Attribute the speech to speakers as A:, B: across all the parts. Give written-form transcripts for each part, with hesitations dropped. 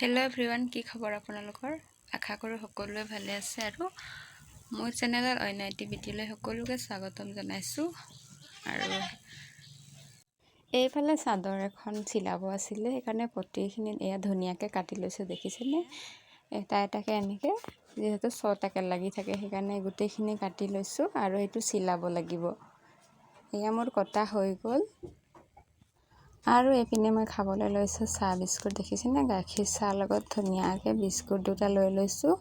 A: Hello' everyone, কি খবৰ আপোনালোকৰ? আশা কৰোঁ সকলোৱে ভালে আছে আৰু মোৰ চেনেলৰ অন্য এটি ভিডিঅ'লৈ সকলোকে স্বাগতম জনাইছোঁ। আৰু এইফালে চাদৰ এখন চিলাব আছিলে, সেইকাৰণে পটিখিনি এয়া ধুনীয়াকৈ কাটি লৈছোঁ। দেখিছেনে? এটা এটাকৈ এনেকৈ, যিহেতু 6টাকৈ লাগি থাকে সেইকাৰণে গোটেইখিনি কাটি লৈছোঁ আৰু এইটো চিলাব লাগিব। এয়া মোৰ কটা হৈ গ'ল। আৰু এইপিনে মই খাবলৈ লৈছোঁ চাহ বিস্কুট। দেখিছেনে? গাখীৰ চাহ লগত ধুনীয়াকৈ বিস্কুট দুটা লৈ লৈছোঁ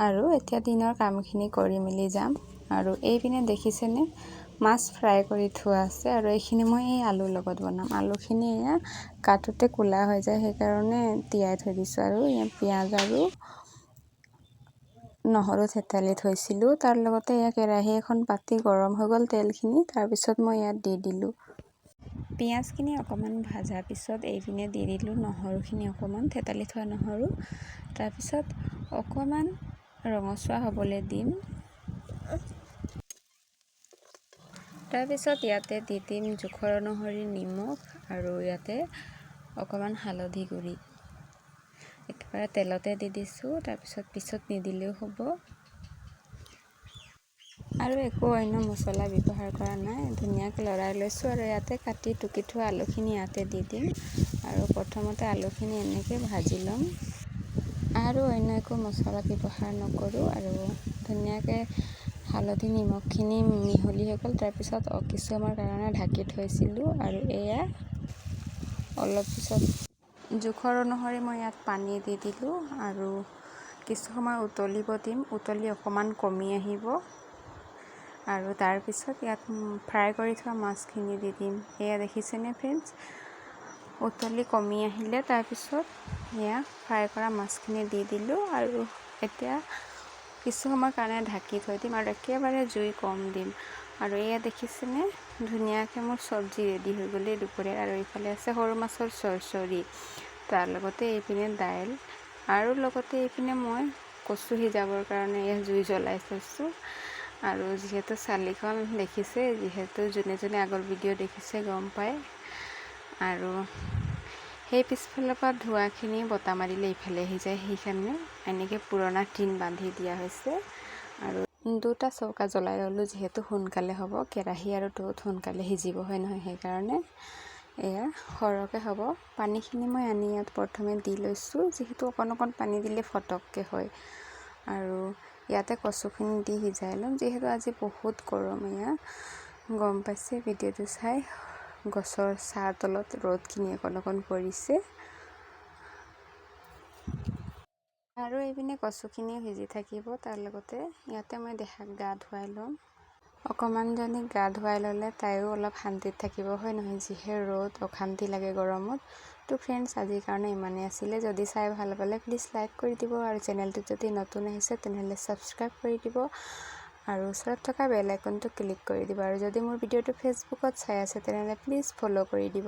A: আৰু এতিয়া দিনৰ কামখিনি কৰি মেলি যাম। আৰু এইপিনে দেখিছেনে মাছ ফ্ৰাই কৰি থোৱা আছে আৰু এইখিনি মই এই আলুৰ লগত বনাম। আলুখিনি এয়া কাটোতে ক'লা হৈ যায়, সেইকাৰণে তিয়াই থৈ দিছোঁ। আৰু এয়া পিঁয়াজ আৰু নহৰু থেতালি থৈছিলোঁ। তাৰ লগতে এয়া কেৰাহী এখন পাতি গৰম হৈ গ'ল তেলখিনি, তাৰপিছত মই ইয়াত দি দিলোঁ। পিঁয়াজখিনি অকণমান ভাজাৰ পিছত এইপিনে দি দিলোঁ নহৰুখিনি, অকণমান থেতালি থোৱা নহৰু। তাৰপিছত অকণমান ৰঙচুৱা হ'বলৈ দিম। তাৰপিছত ইয়াতে দি দিম জোখৰ অনুসৰি নিমখ আৰু ইয়াতে অকণমান হালধি গুড়ি। একেবাৰে তেলতে দি দিছোঁ, তাৰপিছত পিছত নিদিলেও হ'ব। আৰু একো অন্য মছলা ব্যৱহাৰ কৰা নাই। ধুনীয়াকৈ লৰাই লৈছোঁ আৰু ইয়াতে কাটি টুকি থোৱা আলুখিনি ইয়াতে দি দিম আৰু প্ৰথমতে আলুখিনি এনেকৈ ভাজি ল'ম। আৰু অন্য একো মছলা ব্যৱহাৰ নকৰোঁ আৰু ধুনীয়াকৈ হালধি নিমখখিনি মিহলি হৈ গ'ল। তাৰপিছত কিছু সময়ৰ কাৰণে ঢাকি থৈছিলোঁ আৰু এয়া অলপ পিছত জোখৰ অনুসৰি মই ইয়াত পানী দি দিলোঁ আৰু কিছু সময় উতলিব দিম। উতলি অকণমান কমি আহিব আৰু তাৰপিছত ইয়াত ফ্ৰাই কৰি থোৱা মাছখিনি দি দিম। এয়া দেখিছেনে ফ্ৰেণ্ডছ? উতলি কমি আহিলে তাৰপিছত এয়া ফ্ৰাই কৰা মাছখিনি দি দিলোঁ আৰু এতিয়া কিছু সময়ৰ কাৰণে ঢাকি থৈ দিম আৰু একেবাৰে জুই কম দিম। আৰু এয়া দেখিছেনে? ধুনীয়াকৈ মোৰ চব্জি ৰেডি হৈ গ'লেই দুপৰীয়া। আৰু এইফালে আছে সৰু মাছৰ চৰচৰি, তাৰ লগতে এইপিনে দাইল আৰু লগতে এইপিনে মই কচু সিজাবৰ কাৰণে এয়া জুই জ্বলাই থৈছোঁ। আৰু যিহেতু চালিখন দেখিছে, যিহেতু যোনে যোনে আগৰ ভিডিঅ' দেখিছে গম পায়। আৰু সেই পিছফালৰ পৰা ধোঁৱাখিনি বতাহ মাৰিলে ইফালে আহি যায়, সেইকাৰণে এনেকৈ পুৰণা টিন বান্ধি দিয়া হৈছে। আৰু দুটা চৌকা জ্বলাই ল'লোঁ, যিহেতু সোনকালে হ'ব। কেৰাহী আৰু টৌত সোনকালে সিজিব, হয় নহয়? সেইকাৰণে এয়া সৰহকৈ হ'ব। পানীখিনি মই আনি ইয়াত প্ৰথমে দি লৈছোঁ, যিহেতু অকণ অকণ পানী দিলে ফটককৈ হয়। আৰু ইয়াতে কচুখিনি দি সিজাই ল'ম, যিহেতু আজি বহুত গৰম। এয়া গম পাইছে ভিডিঅ'টো চাই, গছৰ ছাঁৰ তলত ৰ'দখিনি অকণ অকণ পৰিছে। আৰু এইপিনে কচুখিনিও সিজি থাকিব। তাৰ লগতে ইয়াতে মই দেহাক গা ধুৱাই ল'ম। অকণমানজনীক গা ধুৱাই ল'লে তাইও অলপ শান্তিত থাকিব, হয় নহয়? যিহে ৰ'দ, অশান্তি লাগে গৰমত। তো ফ্ৰেণ্ডছ, আজিৰ কাৰণে ইমানেই আছিলে। যদি চাই ভাল পালে প্লিজ লাইক কৰি দিব আৰু চেনেলটোত যদি নতুন আহিছে তেনেহ'লে ছাবস্ক্ৰাইব কৰি দিব আৰু ওচৰত থকা বেল আইকনটো ক্লিক কৰি দিব। আৰু যদি মোৰ ভিডিঅ'টো ফেচবুকত চাই আছে তেনেহ'লে প্লিজ ফ'ল' কৰি দিব।